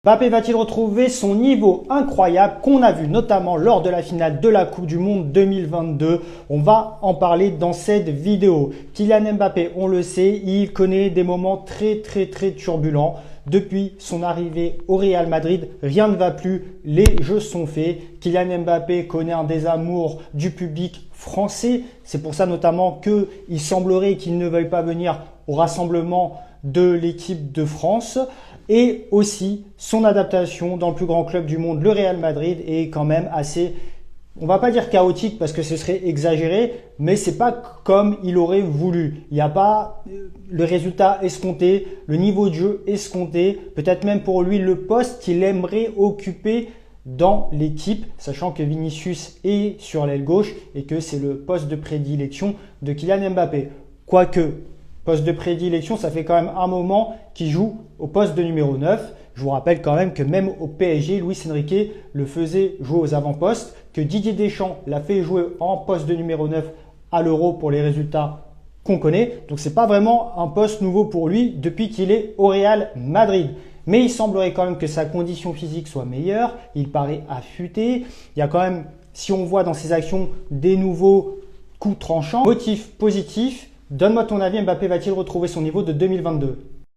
Mbappé va-t-il retrouver son niveau incroyable qu'on a vu notamment lors de la finale de la Coupe du Monde 2022? On va en parler dans cette vidéo. Kylian Mbappé, on le sait, il connaît des moments très turbulents. Depuis son arrivée au Real Madrid, rien ne va plus, les jeux sont faits. Kylian Mbappé connaît un désamour du public français. C'est pour ça notamment qu'il semblerait qu'il ne veuille pas venir au rassemblement de l'équipe de France. Et aussi, son adaptation dans le plus grand club du monde, le Real Madrid, est quand même assez, on va pas dire chaotique parce que ce serait exagéré, mais c'est pas comme il aurait voulu. Il n'y a pas le résultat escompté, le niveau de jeu escompté, peut-être même pour lui le poste qu'il aimerait occuper dans l'équipe, sachant que Vinicius est sur l'aile gauche et que c'est le poste de prédilection de Kylian Mbappé. Quoique, poste de prédilection, ça fait quand même un moment qu'il joue au poste de numéro 9. Je vous rappelle quand même que même au PSG, Luis Enrique le faisait jouer aux avant-postes, que Didier Deschamps l'a fait jouer en poste de numéro 9 à l'Euro pour les résultats qu'on connaît. Donc ce n'est pas vraiment un poste nouveau pour lui depuis qu'il est au Real Madrid. Mais il semblerait quand même que sa condition physique soit meilleure. Il paraît affûté. Il y a quand même, si on voit dans ses actions, des nouveaux coups tranchants. Motif positif. Donne-moi ton avis, Mbappé va-t-il retrouver son niveau de 2022?